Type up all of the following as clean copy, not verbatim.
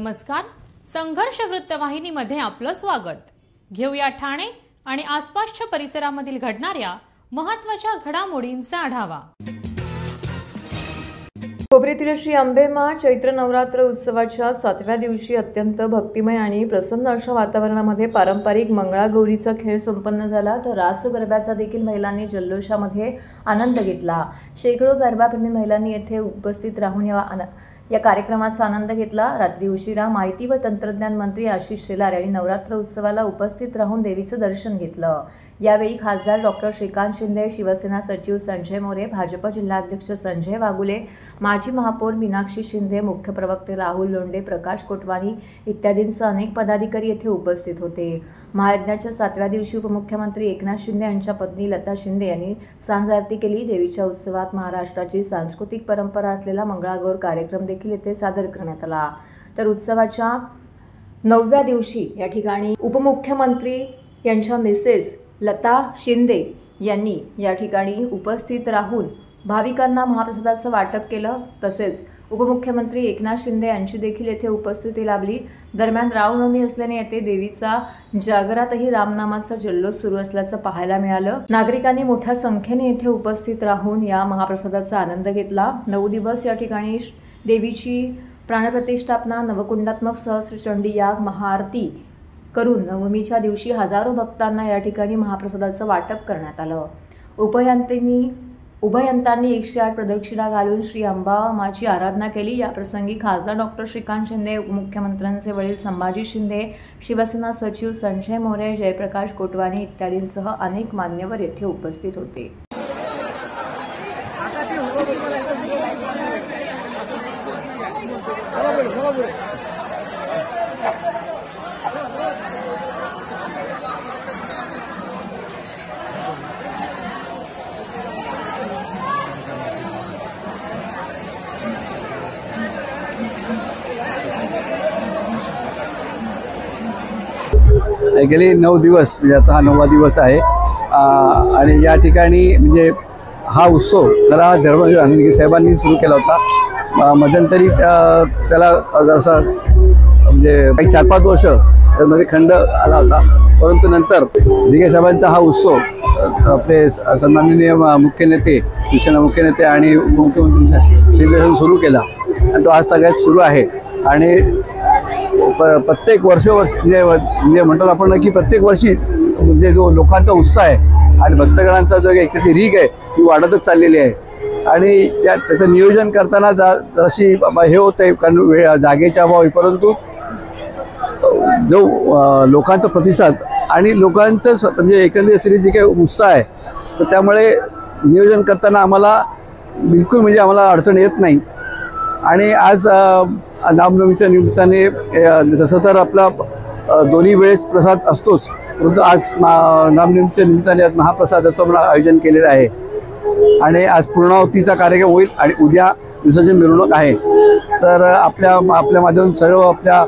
नमस्कार. संघर्ष वृत्तवाहिनीमध्ये आपलं स्वागत. घेऊया ठाणे आणि आसपासच्या परिसरामधील घडणाऱ्या महत्त्वाच्या घडामोडींचा आढावा. कोपरीतील श्री अंबेमा चैत्र नवरात्र उत्सवाच्या 7व्या दिवशी अत्यंत भक्तिमय आणि प्रसन्न अशा वातावरणामध्ये पारंपरिक मंगळागौरीचा खेळ संपन्न झाला. तर रास गरब्याचा देखील महिलांनी जल्लोषामध्ये आनंद घेतला. शेकडो गरबाप्रेमी महिलांनी येथे उपस्थित राहून या कार्यक्रमाचा आनंद घेतला. रात्री उशिरा माहिती व तंत्रज्ञान मंत्री आशिष शेलार यांनी नवरात्र उत्सवाला उपस्थित राहून देवीचं दर्शन घेतलं. यावेळी खासदार डॉक्टर श्रीकांत शिंदे, शिवसेना सचिव संजय मोरे, भाजप जिल्हाध्यक्ष संजय वागुले, माजी महापौर मीनाक्षी शिंदे, मुख्य प्रवक्ते राहुल लोंढे, प्रकाश कोटवानी इत्यादींसह अनेक पदाधिकारी येथे उपस्थित होते. महायज्ञाच्या 7व्या दिवशी उपमुख्यमंत्री एकनाथ शिंदे यांच्या पत्नी लता शिंदे यांनी सांज आरती केली. देवीच्या उत्सवात महाराष्ट्राची सांस्कृतिक परंपरा असलेला मंगळागौर कार्यक्रम देखील येथे सादर करण्यात आला. तर उत्सवाच्या 9व्या दिवशी या ठिकाणी उपमुख्यमंत्री यांच्या मिसेस लता शिंदे यांनी या ठिकाणी उपस्थित राहून भाविकांना महाप्रसादाचं वाटप केलं. तसेच उपमुख्यमंत्री एकनाथ शिंदे यांची देखील येथे उपस्थिती लाभली. दरम्यान रामनवमी असल्याने येथे देवीचा जागरातही रामनामाचा जल्लोष सुरू असल्याचं पाहायला मिळालं. नागरिकांनी मोठ्या संख्येने येथे उपस्थित राहून या महाप्रसादाचा आनंद घेतला. 9 दिवस या ठिकाणी देवीची प्राणप्रतिष्ठापना, नवकुंडात्मक सहस्रचंडी याग, महाआरती करून नवमीच्या दिवशी हजारो भक्तांना या ठिकाणी महाप्रसादाचं वाटप करण्यात आलं. उभयंतांनी 108 प्रदक्षिणा घालून श्री अंबामाची आराधना केली. या प्रसंगी खासदार डॉक्टर श्रीकांत शिंदे, उपमुख्यमंत्र्यांचे वडील संभाजी शिंदे, शिवसेना सचिव संजय मोरे, जयप्रकाश कोटवानी इत्यादींसह अनेक मान्यवर येथे उपस्थित होते. गेली 9 दिवस म्हणजे आता हा 9वा दिवस आहे आणि या ठिकाणी म्हणजे हा उत्सव खरा धर्मवीर आनंदगी साहेबांनी सुरू केला होता. मध्यंतरी त्याला जसा म्हणजे काही 4-5 वर्ष त्यामध्ये खंड आला होता, परंतु नंतर दिघे साहेबांचा हा उत्सव आपले सन्माननीय मुख्य नेते, शिवसेना मुख्य नेते आणि उपमुख्यमंत्री शिंदे सुरू केला आणि तो आज तागायत सुरू आहे. आणि प्रत्येक वर्ष म्हणजे म्हणतो आपण की प्रत्येक वर्षी म्हणजे जो लोकांचा उत्साह आहे आणि भक्तगणांचा जो एक रीग आहे ती वाढतच चाललेली आहे. आणि त्याचं नियोजन करताना जशी हे होतं आहे कारण जागेच्या अभावी, परंतु जो लोकांचा प्रतिसाद आणि लोकांचं म्हणजे एकंदरीत जी काही उत्साह आहे तर त्यामुळे नियोजन करताना आम्हाला बिलकुल म्हणजे आम्हाला अडचण येत नाही. आणि आज रामनवमीच्या निमित्ताने जसं तर आपला दोन्ही वेळेस प्रसाद असतोच, परंतु आज रामनवमीच्या निमित्ताने आज महाप्रसादाचं मला आयोजन केलेलं आहे. आणि आज पूर्णाहुतीचा कार्यक्रम होईल आणि उद्या विसर्जन मिरवणूक आहे. तर आपल्या माध्यमातून सर्व आपल्या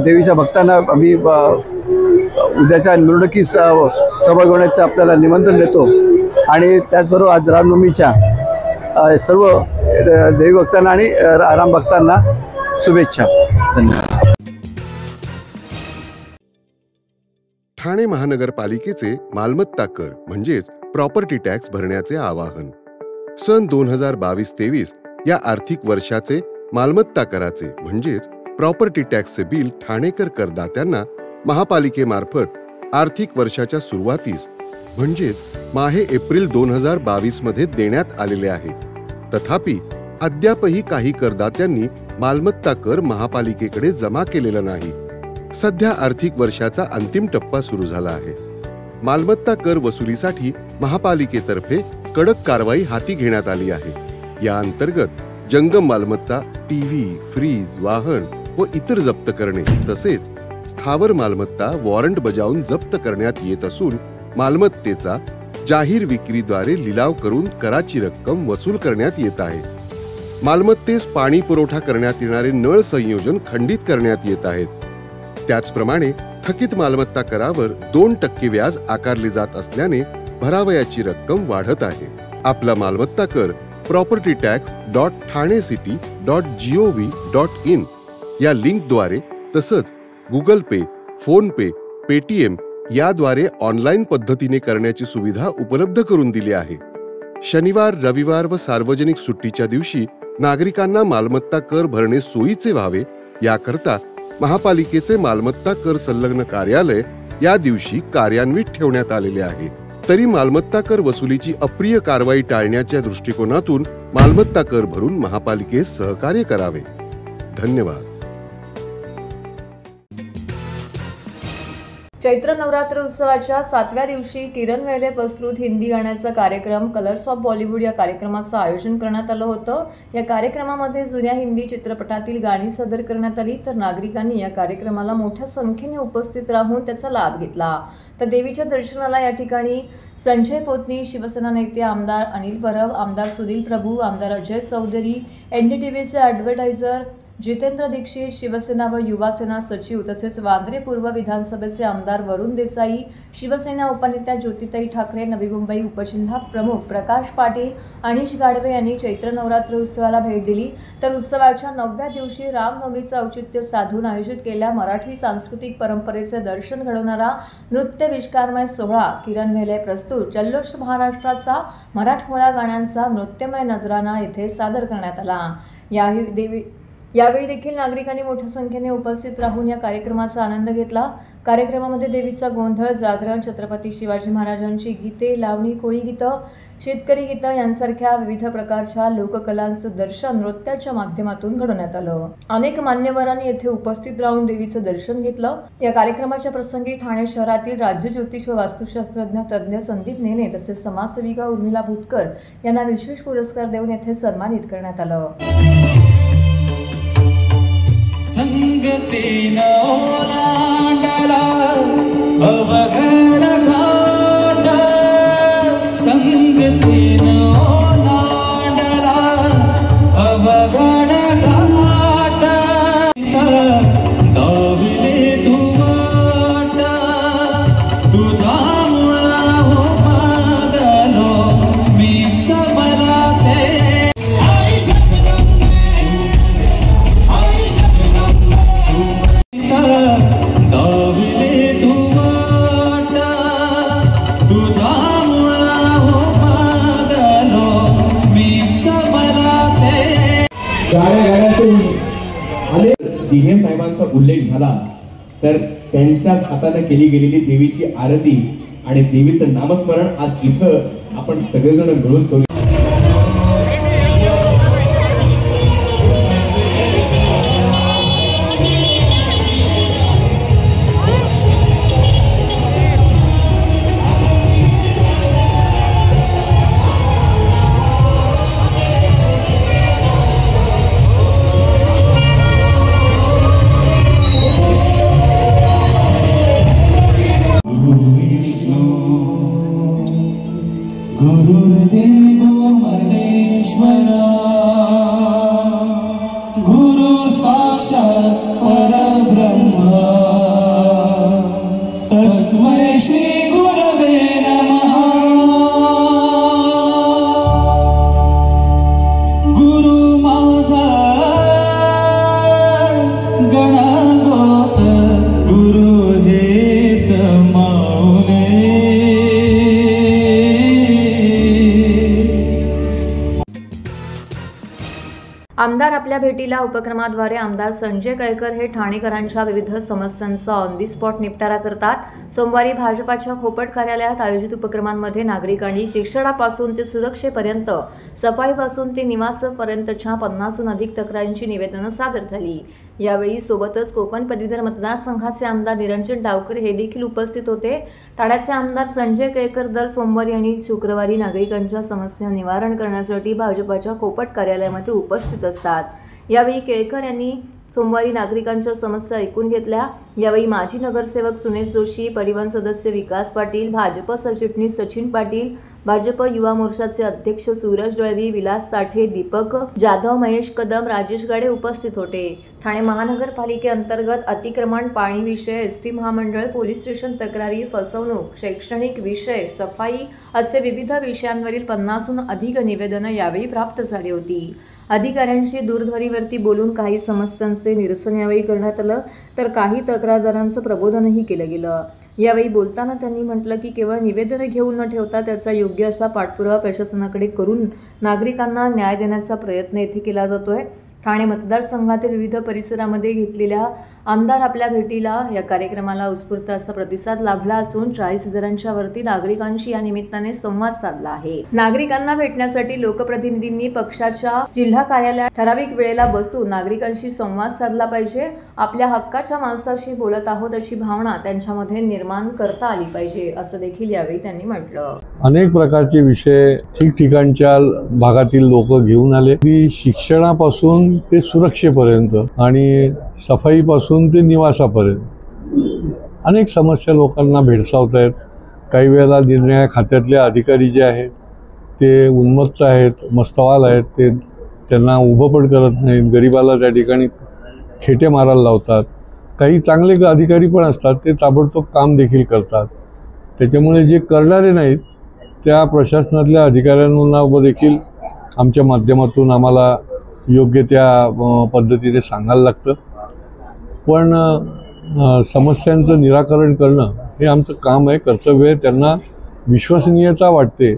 देवीच्या भक्तांना आम्ही उद्याच्या मिरवणुकीस सहभागी होण्याचं आपल्याला निमंत्रण देतो. आणि त्याचबरोबर आज रामनवमीच्या सर्व देवी भक्तांना आणि राम भक्तांना शुभेच्छा. धन्यवाद. ठाणे महानगरपालिकेचे मालमत्ता कर म्हणजेच प्रॉपर्टी टॅक्स भरण्याचे आवाहन. सन 2022-23 या आर्थिक वर्षाचे मालमत्ता कराचे म्हणजेच प्रॉपर्टी टॅक्सचे बिल ठाणेकर करदात्यांना महापालिकेमार्फत आर्थिक वर्षाच्या सुरुवातीस म्हणजेच माहे एप्रिल 2022 मध्ये देण्यात आलेले आहे. तथापि अद्यापही काही करदात्यांनी मालमत्ता कर महापालिकेकडे जमा केलेला नाही. सध्या आर्थिक वर्षाचा अंतिम टप्पा सुरू झाला आहे. मालमत्ता कर वसुलीसाठी महापालिकेतर्फे कडक कारवाई हाती घेण्यात आली आहे. या अंतर्गत जंगम मालमत्ता, टीव्ही, फ्रीज, वाहन व इतर जप्त करणे तसेच स्थावर मालमत्ता वॉरंट बजावून जप्त करण्यात येत असून मालमत्तेचा जाहीर विक्रीद्वारे लिलाव करून कराची रक्कम वसूल करण्यात येत आहे. मालमत्तेस पाणी पुरवठा करण्यात येणारे नळ संयोजन खंडित करण्यात येत आहेत. त्याचप्रमाणे थकीत मालमत्ता करावर 2% व्याज आकारले जात असल्याने भरावयाची रक्कम वाढत आहे. आपला मालमत्ता कर propertytax.thanecity.gov.in या लिंकद्वारे तसंच गुगल पे, फोन पे, पेटीएम याद्वारे ऑनलाईन पद्धतीने करण्याची सुविधा उपलब्ध करून दिली आहे. शनिवार, रविवार व सार्वजनिक सुट्टीच्या दिवशी नागरिकांना मालमत्ता कर भरणे सोयीचे व्हावे याकरता महापालिकेचे मालमत्ता कर संलग्न कार्यालय या दिवशी कार्यान्वित ठेवण्यात आलेले आहे. तरी मालमत्ता कर वसुलीची अप्रिय कारवाई टाळण्याच्या दृष्टिकोनातून मालमत्ता कर भरून महापालिकेस सहकार्य करावे. धन्यवाद. चैत्र नवरात्र उत्सवाच्या 7व्या दिवशी किरण वेले प्रस्तुत हिंदी गाण्याचा कार्यक्रम कलर्स ऑफ बॉलिवूड या कार्यक्रमाचं आयोजन करण्यात आलं होतं. या कार्यक्रमामध्ये जुन्या हिंदी चित्रपटातील गाणी सादर करण्यात आली, तर नागरिकांनी या कार्यक्रमाला मोठ्या संख्येने उपस्थित राहून त्याचा लाभ घेतला. तर देवीच्या दर्शनाला या ठिकाणी संजय पोतनी, शिवसेना नेते आमदार अनिल परब, आमदार सुनील प्रभू, आमदार अजय चौधरी, NDTVचे ॲडव्हर्टायझर जितेंद्र दीक्षित, शिवसेना व युवासेना सचिव तसेच वांद्रे पूर्व विधानसभेचे आमदार वरुण देसाई, शिवसेना उपनेत्या ज्योतिताई ठाकरे, नवी मुंबई उपजिल्हा प्रमुख प्रकाश पाटील, अनिश गाडवे यांनी चैत्र नवरात्र उत्सवाला भेट दिली. तर उत्सवाच्या 9व्या दिवशी रामनवमीचं औचित्य साधून आयोजित केलेल्या मराठी सांस्कृतिक परंपरेचे दर्शन घडवणारा नृत्य विष्कारमय सोहळा किरण वेले प्रस्तुत जल्लोष महाराष्ट्राचा मराठमोळा गाण्यांचा नृत्यमय नजराना येथे सादर करण्यात आला. यावेळी देखील नागरिकांनी मोठ्या संख्येने उपस्थित राहून या कार्यक्रमाचा आनंद घेतला. कार्यक्रमामध्ये देवीचा गोंधळ, जागरण, छत्रपती शिवाजी महाराजांची गीते, लावणी, कोळी गीतं, शेतकरी गीतं यांसारख्या विविध प्रकारच्या लोककलांचं दर्शन नृत्याच्या माध्यमातून घडवण्यात आलं. अनेक मान्यवरांनी येथे उपस्थित राहून देवीचं दर्शन घेतलं. या कार्यक्रमाच्या प्रसंगी ठाणे शहरातील राज्य ज्योतिष व वास्तुशास्त्रज्ञ तज्ज्ञ संदीप नेने तसेच समाजसेविका उर्मिला भूतकर यांना विशेष पुरस्कार देऊन येथे सन्मानित करण्यात आलं. संगतीन ओलांडला अवघड घाट, संगतीन ओलांडला अवघड घाट, दाविले तू वाट, तुझा मुळा हो मागलो मीच बलाते. गाण्यातून अनेक दिघे साहेबांचा उल्लेख झाला, तर त्यांच्याच हाताने केली गेलेली देवीची आरती आणि देवीचं नामस्मरण आज इथं आपण सगळेजण मिळून करू. गुरुर्देवो महेश्वरा, गुरुर् साक्षात् परब्रह्म, तस्मै श्री गुरवे नमः. गुरु माझा गणागोत, गुरु हेच माऊले. आमदार आपल्या भेटीला उपक्रमाद्वारे आमदार संजय केळकर हे ठाणेकरांच्या विविध समस्यांचा ऑन दी स्पॉट निपटारा करतात. सोमवारी भाजपाच्या खोपट कार्यालयात आयोजित उपक्रमांमध्ये नागरिकांनी शिक्षणापासून ते सुरक्षेपर्यंत, सफाईपासून ते निवासापर्यंतच्या 50हून अधिक तक्रारींची निवेदनं सादर झाली. यावेळी सोबतच कोकण पदवीधर मतदारसंघाचे आमदार निरंजन डावकर हे देखील उपस्थित होते. ठाण्याचे आमदार संजय केळकर दर सोमवारी आणि शुक्रवारी नागरिकांच्या समस्या निवारण करण्यासाठी भाजपाच्या खोपट कार्यालयामध्ये उपस्थित असतात. यावेळी केळकर यांनी सोमवारी नागरिकांच्या समस्या ऐकून घेतल्या. यावेळी माजी नगरसेवक सुनेश जोशी, परिवहन सदस्य विकास पाटील, भाजप सरचिटणीस सचिन पाटील, भाजप युवा मोर्चाचे अध्यक्ष सूरज दळवी, विलास साठे, दीपक जाधव, महेश कदम, राजेश गाडे उपस्थित होते. ठाणे महानगरपालिकेअंतर्गत अतिक्रमण, पाणी विषय, एसटी महामंडळ, पोलीस स्टेशन तक्रारी, फसवणूक, शैक्षणिक विषय, सफाई असे विविध विषयांवरील 50हून अधिक निवेदनं यावेळी प्राप्त झाली होती. अधिकाऱ्यांशी दूरध्वनीवरती बोलून काही समस्यांचे निरसन यावेळी करण्यात आलं, तर काही तक्रारदारांचं प्रबोधनही केलं गेलं. यावेळी बोलताना त्यांनी म्हटलं की केवळ निवेदनं घेऊन न ठेवता त्याचा योग्य असा पाठपुरावा प्रशासनाकडे करून नागरिकांना न्याय देण्याचा प्रयत्न येथे केला जातोय. ठाणे मतदारसंघातील विविध परिसरामध्ये घेतलेल्या आमदार आपल्या भेटीला या कार्यक्रमाला उत्स्फूर्त असा प्रतिसाद लाभला असून 40,000च्या वरती नागरिकांशी या निमित्ताने संवाद साधला आहे. नागरिकांना भेटण्यासाठी लोकप्रतिनिधींनी पक्षाच्या जिल्हा कार्यालयात ठराविक वेळेला बसून नागरिकांशी संवाद साधला पाहिजे. आपल्या हक्काच्या माणसाशी बोलत आहोत अशी भावना त्यांच्यामध्ये निर्माण करता आली पाहिजे, असं देखील यावेळी त्यांनी म्हटलं. अनेक प्रकारचे विषय ठिकठिकाणच्या भागातील लोक घेऊन आले, की शिक्षणापासून ते सुरक्षेपर्यंत आणि सफाईपासून ते निवासापर्यंत अनेक समस्या लोकांना भेडसावत आहेत. काही वेळेला निरनिराळ्या खात्यातले अधिकारी जे आहेत ते उन्मत्त आहेत, मस्तवाल आहेत, ते त्यांना उभं पण करत नाहीत, गरिबाला त्या ठिकाणी खेटे मारायला लावतात. काही चांगले अधिकारी पण असतात, ते ताबडतोब काम देखील करतात. त्याच्यामुळे जे करणारे नाहीत त्या प्रशासनातल्या अधिकाऱ्यांना देखील आमच्या माध्यमातून आम्हाला योग्य त्या पद्धतीने सांगायला लागतं. पण समस्यांचं निराकरण करणं हे आमचं काम आहे, कर्तव्य आहे. त्यांना विश्वसनीयता वाटते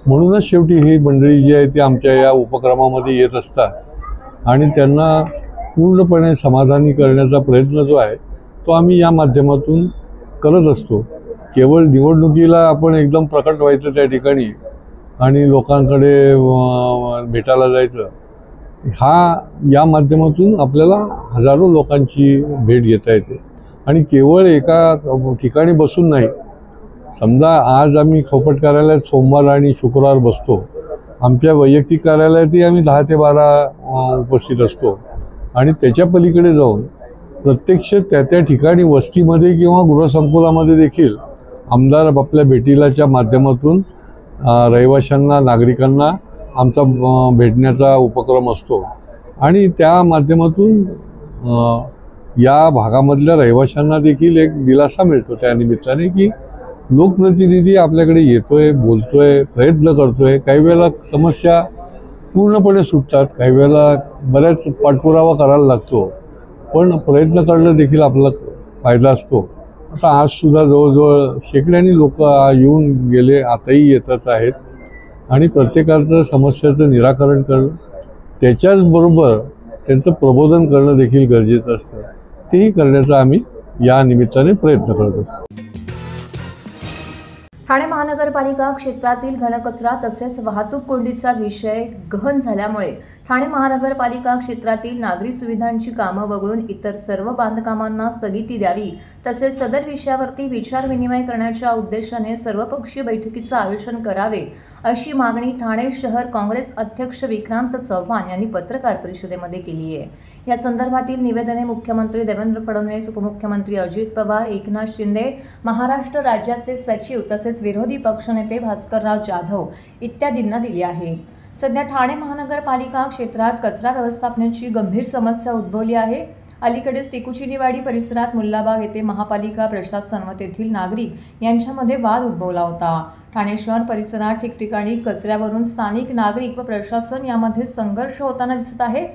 म्हणूनच शेवटी ही मंडळी जी आहे ती आमच्या या उपक्रमामध्ये येत असतात आणि त्यांना पूर्णपणे समाधानी करण्याचा प्रयत्न जो आहे तो आम्ही या माध्यमातून करत असतो. केवळ निवडणुकीला आपण एकदम प्रकट व्हायचं त्या ठिकाणी आणि लोकांकडे भेटायला जायचं, या माध्यमातून आपल्याला हजारो लोकांची भेट घेता येते. आणि केवळ एका ठिकाणी बसून नाही. समजा आज आम्ही खोपट कार्यालयात सोमवार आणि शुक्रवार बसतो, आमच्या वैयक्तिक कार्यालयातही आम्ही 10 ते 12 उपस्थित असतो आणि त्याच्या पलीकडे जाऊन प्रत्यक्ष त्या ठिकाणी वस्तीमध्ये किंवा गृहसंकुलामध्ये देखील आमदार आपल्या भेटीलाच्या माध्यमातून रहिवाशांना, नागरिकांना आमचा भेटण्याचा उपक्रम असतो आणि त्या माध्यमातून या भागामधल्या रहिवाशांना देखील एक दिलासा मिळतो त्या निमित्ताने की लोकप्रतिनिधी आपल्याकडे येतोय, बोलतोय, प्रयत्न करतोय. काही वेळेला समस्या पूर्णपणे सुटतात, काही वेळेला बऱ्याच पाठपुरावा करायला लागतो, पण प्रयत्न करणं देखील आपला फायदा असतो. आता आजसुद्धा जवळजवळ शेकड्यांनी लोक येऊन गेले, आताही येतच आहेत आणि प्रत्येकाचं समस्याचं निराकरण करणं, त्याच्याचबरोबर त्यांचं प्रबोधन करणं देखील गरजेचं असतं. तेही करण्याचा आम्ही या निमित्ताने प्रयत्न करत असतो. ठाणे महानगरपालिका क्षेत्रातील घनकचरा तसेच वाहतूक कोंडीचा विषय गहन झाल्यामुळे ठाणे महानगरपालिका क्षेत्रातील नागरी सुविधांची कामं वगळून इतर सर्व बांधकामांना स्थगिती द्यावी तसेच सदर विषयावरती विचारविनिमय करण्याच्या उद्देशाने सर्वपक्षीय बैठकीचं आयोजन करावे अशी मागणी ठाणे शहर काँग्रेस अध्यक्ष विक्रांत चव्हाण यांनी पत्रकार परिषदेमध्ये केली आहे. या संदर्भातील निवेदने मुख्यमंत्री देवेंद्र फडणवीस, उपमुख्यमंत्री अजित पवार, एकनाथ शिंदे, महाराष्ट्र राज्याचे सचिव तसेच विरोधी पक्षनेते भास्करराव जाधव इत्यादींना दिली आहेत. सध्या ठाणे महानगरपालिका क्षेत्रात कचरा व्यवस्थापनाची गंभीर समस्या उद्भवली आहे. अलीकडेच टिकुचिनीवाडी परिसरात मुल्लाबाग येथे महापालिका प्रशासन व तेथील नागरिक यांच्यामध्ये वाद उद्भवला होता. ठाणे शहर परिसरात ठिकठिकाणी कचऱ्यावरून स्थानिक नागरिक व प्रशासन यामध्ये संघर्ष होताना दिसत आहे.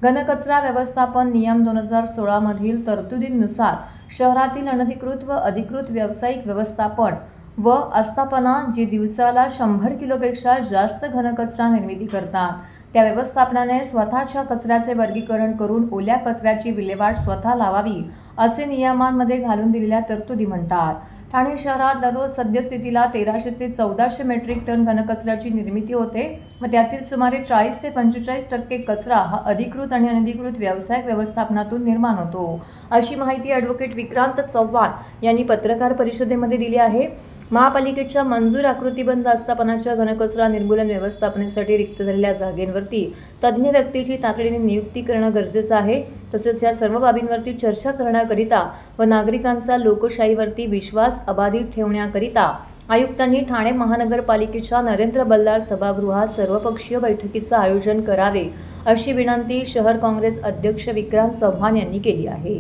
घनकचरा व्यवस्थापन नियम 2016 मधील तरतुदींनुसार शहरातील अनधिकृत व अधिकृत व्यावसायिक व्यवस्थापन व आस्थापना जी दिवसाला 100 किलोपेक्षा जास्त घनकचरा निर्मिती करतात त्या व्यवस्थापनाने स्वतःच्या कचऱ्याचे वर्गीकरण करून ओल्या कचऱ्याची विल्हेवाट स्वतः लावावी असे नियमांमध्ये घालून दिलेल्या तरतुदी म्हणतात. ठाणे शहरात दररोज सद्यस्थितीला 1300 ते 1400 मेट्रिक टन घनकचऱ्याची निर्मिती होते व त्यातील सुमारे 40 ते 45% कचरा हा अधिकृत आणि अनधिकृत व्यावसायिक व्यवस्थापनातून निर्माण होतो अशी माहिती ॲडव्होकेट विक्रांत चव्हाण यांनी पत्रकार परिषदेमध्ये दिली आहे. महापालिकेच्या मंजूर आकृतीबंध आस्थापनाच्या घनकचरा निर्मूलन व्यवस्थापनेसाठी रिक्त झालेल्या जागेंवरती तज्ज्ञ व्यक्तीची तातडीने नियुक्ती करणं गरजेचं आहे. तसेच या सर्व बाबींवरती चर्चा करण्याकरिता व नागरिकांचा लोकशाहीवरती विश्वास अबाधित ठेवण्याकरिता आयुक्तांनी ठाणे महानगरपालिकेच्या नरेंद्र बल्लाळ सभागृहात सर्वपक्षीय बैठकीचं आयोजन करावे अशी विनंती शहर काँग्रेस अध्यक्ष विक्रांत चव्हाण यांनी केली आहे.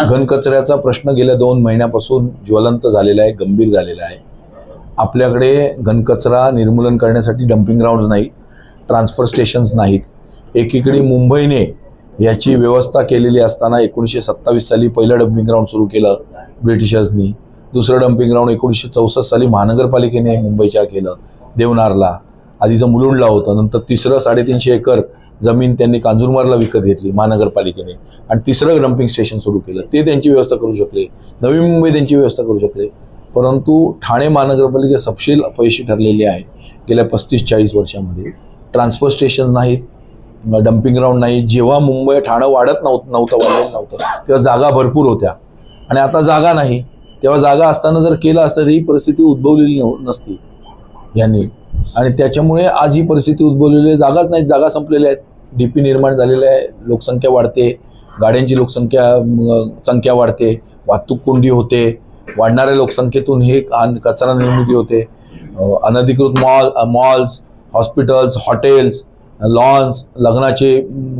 घनकचऱ्याचा प्रश्न गेल्या 2 महिन्यापासून ज्वलंत झालेला आहे, गंभीर झालेला आहे. आपल्याकडे घनकचरा निर्मूलन करण्यासाठी डम्पिंग ग्राउंड्स नाही, ट्रान्सफर स्टेशन्स नाहीत एकीकडे मुंबईने याची व्यवस्था केलेली असताना 1927 साली पहिलं डम्पिंग ग्राउंड सुरू केलं ब्रिटिशर्सनी. दुसरं डम्पिंग ग्राउंड 1964 साली महानगरपालिकेने मुंबईच्या केलं देवनारला. आधीचं मुलुंडला होतं. नंतर तिसरं 350 एकर जमीन त्यांनी कांजूरमार्गला विकत घेतली महानगरपालिकेने आणि तिसरं डम्पिंग स्टेशन सुरू केलं. ते त्यांची व्यवस्था करू शकले. नवी मुंबई त्यांची व्यवस्था करू शकले. परंतु ठाणे महानगरपालिका सपशेल अपयशी ठरलेली आहे गेल्या 35-40 वर्षामध्ये. ट्रान्सफर स्टेशन नाहीत, डम्पिंग ग्राउंड नाही. जेव्हा मुंबई ठाणं वाढत नव्हतं वाढलेलं नव्हतं तेव्हा जागा भरपूर होत्या आणि आता जागा नाही. तेव्हा जागा असताना जर केलं असतं तर ही परिस्थिती उद्भवलेली नसती यांनी. आणि त्याच्यामुळे आज ही परिस्थिती उद्भवलेली आहे. जागाच नाही, जागा संपलेल्या आहेत. DP निर्माण झालेलं आहे, लोकसंख्या वाढते, गाड्यांची संख्या वाढते, वाहतूक कोंडी होते, वाढणाऱ्या लोकसंख्येतून हे कचरा निर्मिती होते. अनधिकृत मॉल्स, हॉस्पिटल्स, हॉटेल्स, लॉन्स, लग्नाचे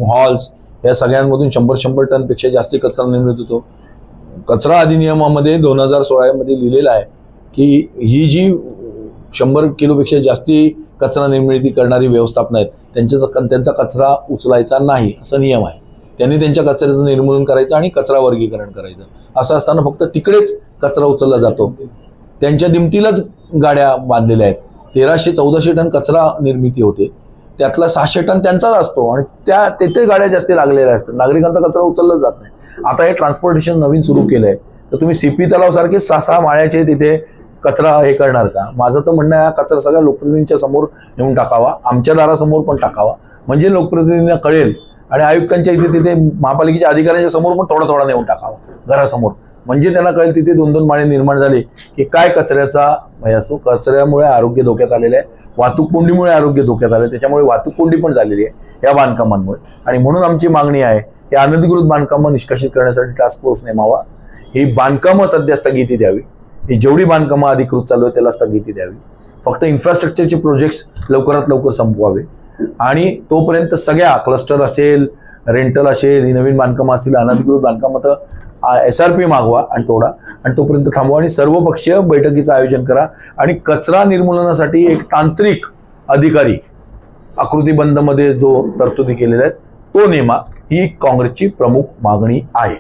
हॉल्स या सगळ्यांमधून 100 टनपेक्षा जास्त कचरा निर्मित होतो. कचरा अधिनियमामध्ये 2016 मध्ये लिहिलेलं आहे की ही जी 100 किलोपेक्षा जास्ती कचरा निर्मिती करणारी व्यवस्थापन आहेत त्यांचा कचरा उचलायचा नाही असं नियम आहे. त्यांनी त्यांच्या कचऱ्याचं निर्मूलन करायचं आणि कचरा वर्गीकरण करायचं. असं असताना फक्त तिकडेच कचरा उचलला जातो. त्यांच्या दिमतीलाच गाड्या बांधलेल्या आहेत. 1300-1400 टन कचरा निर्मिती होते, त्यातला 600 टन त्यांचाच असतो आणि तेथे गाड्या जास्त लागलेल्या असतात. नागरिकांचा कचरा उचलला जात नाही. आता हे ट्रान्सपोर्टेशन नवीन सुरू केलं आहे तर तुम्ही CP तलाव सारखे 6 माळ्याचे तिथे कचरा हे करणार का? माझं तर म्हणणं आहे हा कचरा सगळ्या लोकप्रतिनिधींच्या समोर नेऊन टाकावा, आमच्या दारासमोर पण टाकावा, म्हणजे लोकप्रतिनिधींना कळेल. आणि आयुक्तांच्या तिथे महापालिकेच्या अधिकाऱ्यांच्या समोर पण थोडा नेऊन टाकावा घरासमोर, म्हणजे त्यांना कळेल तिथे 2-2 माळे निर्माण झाले की काय कचऱ्याचा भय असतो. कचऱ्यामुळे आरोग्य धोक्यात आलेलं आहे, वाहतूक कोंडीमुळे आरोग्य धोक्यात आलं. त्याच्यामुळे वाहतूक कोंडी पण झालेली आहे या बांधकामांमुळे. आणि म्हणून आमची मागणी आहे की अनधिकृत बांधकामं निष्कासित करण्यासाठी टास्क फोर्स नेमावा. ही बांधकामं सध्या स्थगिती द्यावी. ही जेवढी बांधकामं अधिकृत चालू आहे त्याला स्थगिती द्यावी. फक्त इन्फ्रास्ट्रक्चरचे प्रोजेक्ट्स लवकरात लवकर संपवावे आणि तोपर्यंत सगळ्या क्लस्टर असेल, रेंटल असेल, ही नवीन बांधकामं असतील, अनधिकृत बांधकामं तर SRP मागवा आणि तोपर्यंत थांबवा आणि सर्वपक्षीय बैठकीचं आयोजन करा आणि कचरा निर्मूलनासाठी एक तांत्रिक अधिकारी आकृतीबंधमध्ये जो तरतुदी केलेल्या आहेत तो नेमा. ही काँग्रेसची प्रमुख मागणी आहे.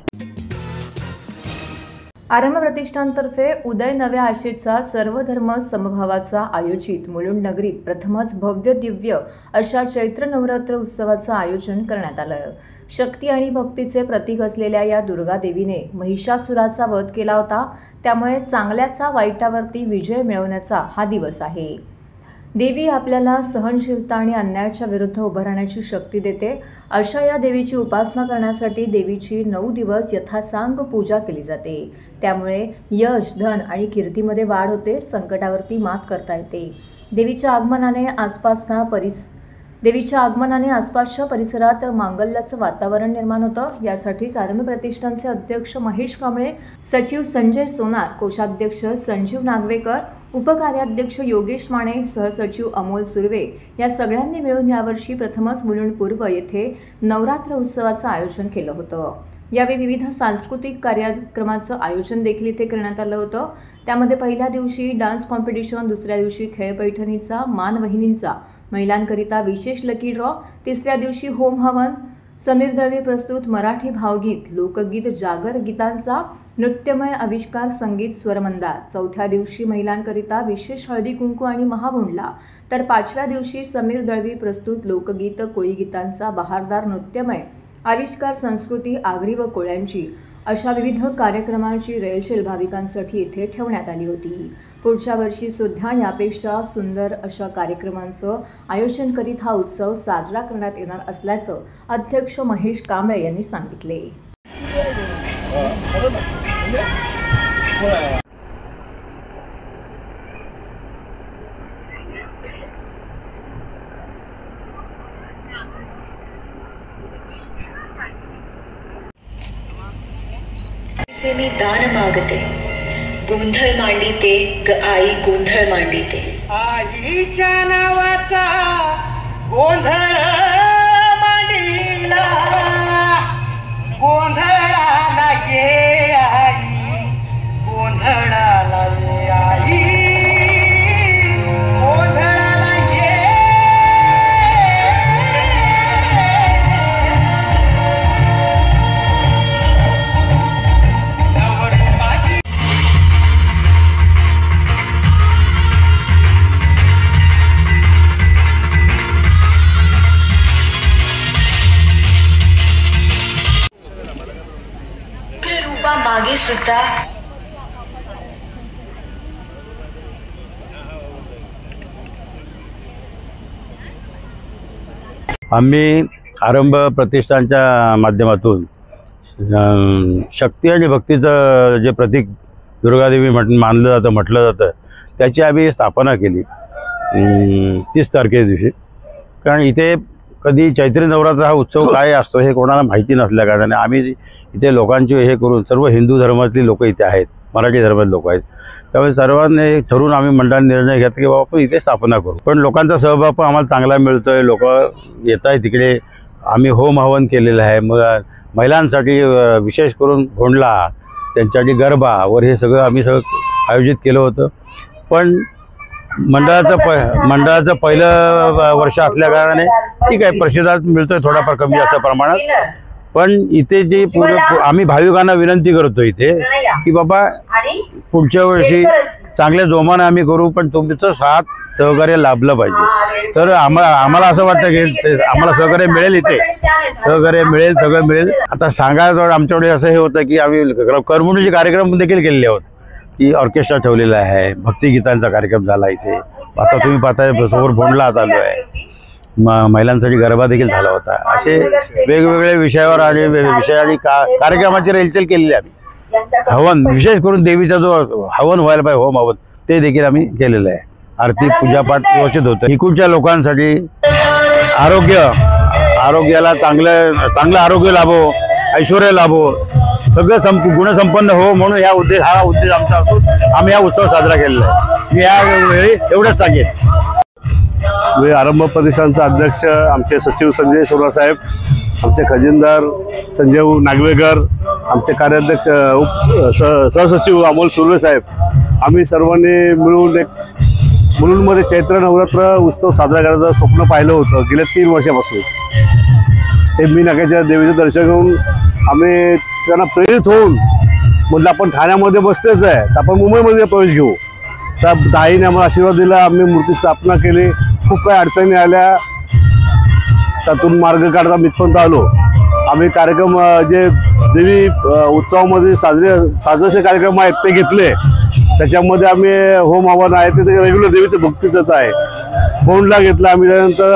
आरंभ प्रतिष्ठानतर्फे उदय नव्या आशेचा सर्वधर्म समभावाचा आयोजित मुलुंड नगरीत प्रथमच भव्य दिव्य अशा चैत्र नवरात्र उत्सवाचं आयोजन करण्यात आलं. शक्ती आणि भक्तीचे प्रतीक असलेल्या या दुर्गा देवीने महिषासुराचा वध केला होता. त्यामुळे चांगल्याचा वाईटावरती विजय मिळवण्याचा हा दिवस आहे. देवी आपल्याला सहनशीलता आणि अन्यायाच्या विरुद्ध उभं राहण्याची शक्ती देते. अशा या देवीची उपासना करण्यासाठी देवीची 9 दिवस यथासांग पूजा केली जाते. त्यामुळे यश, धन आणि कीर्तीमध्ये वाढ होते, संकटावरती मात करता येते. देवीच्या आगमनाने आसपासच्या परिसरात मांगल्याचं वातावरण निर्माण होतं. यासाठीच आरंभ प्रतिष्ठानचे अध्यक्ष महेश कांबळे, सचिव संजय सोनार, कोषाध्यक्ष संजीव नागवेकर, उपकार्याध्यक्ष योगेश माने, सहसचिव अमोल सुर्वे या सगळ्यांनी मिळून यावर्षी प्रथमच मुलुंड पूर्व येथे नवरात्र उत्सवाचं आयोजन केलं होतं. यावेळी विविध सांस्कृतिक कार्यक्रमाचं आयोजन देखील इथे करण्यात आलं होतं. त्यामध्ये पहिल्या दिवशी डान्स कॉम्पिटिशन, दुसऱ्या दिवशी खेळ पैठणीचा, मानवहिनींचा, महिलांकरिता विशेष लकी ड्रॉ, तिसऱ्या दिवशी होम हवन, समीर दळवी प्रस्तुत मराठी भावगीत, लोकगीत, जागर गीतांचा, नृत्यमय आविष्कार, संगीत, स्वरमंदार, चौथ्या दिवशी महिलांकरिता विशेष हळदी कुंकू आणि महाभोंडला, तर 5व्या दिवशी समीर दळवी प्रस्तुत लोकगीत, कोळी गीतांचा बहारदार नृत्यमय आविष्कार, संस्कृती, आगरी व कोळ्यांची अशा विविध कार्यक्रमांची रेलचेल भाविकांसाठी इथे ठेवण्यात आली होती. पुढच्या वर्षी सुद्धा यापेक्षा सुंदर अशा कार्यक्रमांचं आयोजन करीत हा उत्सव साजरा करण्यात येणार असल्याचं अध्यक्ष महेश कांबळे यांनी सांगितले. मी दान मागते, गोंधळ मांडिते ग आई, गोंधळ मांडिते. आईच्या नावाचा गोंधळ मांडिला, गोंधळाला ये आई, गोंधळाला ये आई, गोंधळाला ये. सुद्धा आम्ही आरंभ प्रतिष्ठानच्या माध्यमातून शक्ती आणि भक्तीचं जे प्रतीक दुर्गादेवी म्हटलं जातं त्याची आम्ही स्थापना केली 30 तारखे दिवशी. कारण इथे कधी चैत्री नवरात्र हा उत्सव काय असतो हे कोणाला माहिती नसल्या कारणाने आम्ही इथे लोकांचे हे करून, सर्व हिंदू धर्मातली लोक इथे आहेत, मराठी धर्मातले लोक आहेत, त्यामुळे सर्वांनी ठरवून आम्ही मंडळाने निर्णय घेतला की बाबा आपण इथे स्थापना करू. पण लोकांचा सहभाग पण आम्हाला चांगला मिळतो आहे, लोक येत आहे तिकडे. आम्ही होम हवन केलेलं आहे, मग महिलांसाठी विशेष करून भोंडला, त्यांच्यासाठी गरबा वर हे सगळं आम्ही आयोजित केलं होतं. पण मंडळाचं पहिलं वर्ष असल्या कारणाने ठीक आहे, प्रतिसाद मिळतो आहे थोडाफार कमी जास्त प्रमाणात. पण इथे जे आम्ही भाविकांना विनंती करतो इथे की बाबा पुढच्या वर्षी चांगल्या जोमाने आम्ही करू, पण तुमचं साथ सहकार्य लाभलं पाहिजे. तर आम्हाला असं वाटतं की आम्हाला सहकार्य मिळेल, इथे सहकार्य मिळेल, सगळं मिळेल. आता सांगायचं आमच्याकडे असं हे होतं की आम्ही करमणुकीचे कार्यक्रम देखील केलेले आहोत, की ऑर्केस्ट्रा ठेवलेला आहे, भक्तिगीतांचा कार्यक्रम झाला इथे. आता तुम्ही पाहताय समोर भोंडला चालू आहे, महिलांसाठी गरबा देखील झाला होता. असे वेगवेगळे विषयावर आणि कार्यक्रमाची रेलचेल केलेली आम्ही. हवन विशेष करून देवीचा जो हवन व्हायला पाहिजे, होम हवन, ते देखील आम्ही केलेलं आहे. आरती पूजापाठ व्यवस्थित होतं. इकडच्या लोकांसाठी आरोग्याला चांगलं आरोग्य लाभो, ऐश्वर्य लाभो, सगळं गुणसंपन्न हो म्हणून हा उद्देश आमचा असून आम्ही हा उत्सव साजरा केलेला आहे. मी यावेळी एवढंच सांगेन. आरंभ प्रतिष्ठानचा अध्यक्ष आमचे सचिव संजय सोनवणे साहेब, आमचे खजिनदार संजय नागवेकर, आमचे कार्याध्यक्ष सहसचिव अमोल सुर्वे साहेब, आम्ही सर्वांनी मिळून एक मुलुंडमध्ये चैत्र नवरात्र उत्सव साजरा करायचं स्वप्न पाहिलं होतं गेल्या 3 वर्षापासून. ते मी नाक्याच्या देवीचं दर्शन घेऊन आम्ही त्यांना प्रेरित होऊन म्हटलं आपण ठाण्यामध्ये बसतेच आहे तर आपण मुंबईमध्ये प्रवेश घेऊ. त्या दाईने आम्हाला आशीर्वाद दिला, आम्ही मूर्ती स्थापना केली. खूप काही अडचणी आल्या, त्यातून मार्ग काढता इथपर्यंत आलो. आम्ही कार्यक्रम जे देवी उत्सवामध्ये साजरे कार्यक्रम आहेत ते घेतले. त्याच्यामध्ये आम्ही होम हवन आहे ते रेग्युलर देवीचं भक्तीचंच आहे. फोंडला घेतला आम्ही, त्यानंतर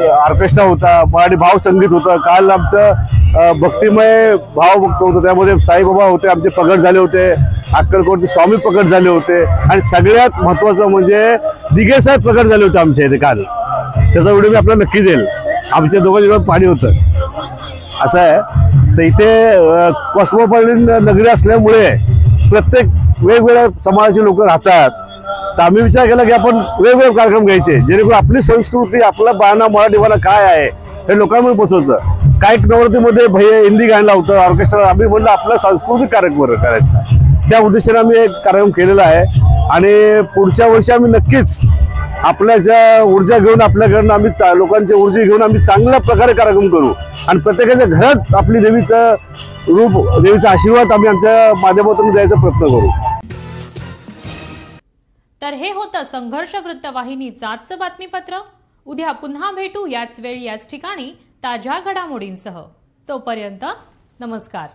ऑर्केस्ट्रा होता, मराठी भावसंगीत होतं. काल आमचं भक्तिमय भावभक्त होतं, त्यामध्ये साईबाबा होते, आमचे प्रगट झाले होते, अक्कलकोटचे स्वामी प्रगट झाले होते, आणि सगळ्यात महत्त्वाचं म्हणजे दिघे साहेब प्रगट झाले होते आमच्या इथे काल. त्याचा व्हिडिओ मी आपल्याला नक्की देईल. आमच्या दोघांच्या पाणी होतं असं आहे. तर इथे कॉस्मोपॉलिटन नगरी असल्यामुळे प्रत्येक वेगवेगळ्या समाजाचे लोक राहतात. तर आम्ही विचार केला की आपण वेगवेगळे कार्यक्रम घ्यायचे, जेणेकरून आपली संस्कृती, आपला बाणा मराठीवाला काय आहे हे लोकांमध्ये पोहोचवायचं. काही नवरात्रीमध्ये हिंदी गाणं लावतं, ऑर्केस्ट्रा. आम्ही म्हणलं आपला सांस्कृतिक कार्यक्रम करायचा. त्या उद्देशाने आम्ही एक कार्यक्रम केलेला आहे. आणि पुढच्या वर्षी आम्ही नक्कीच आपल्याच्या ऊर्जा घेऊन, आपल्याकडनं आम्ही लोकांची ऊर्जा घेऊन आम्ही चांगल्या प्रकारे कार्यक्रम करू, आणि प्रत्येकाच्या घरात आपली देवीचं रूप, देवीचा आशीर्वाद आम्ही आमच्या माध्यमातून द्यायचा प्रयत्न करू. तर हे होतं संघर्ष वृत्तवाहिनीचं आजचं बातमीपत्र. उद्या पुन्हा भेटू याच वेळी याच ठिकाणी ताज्या घडामोडींसह. तोपर्यंत नमस्कार.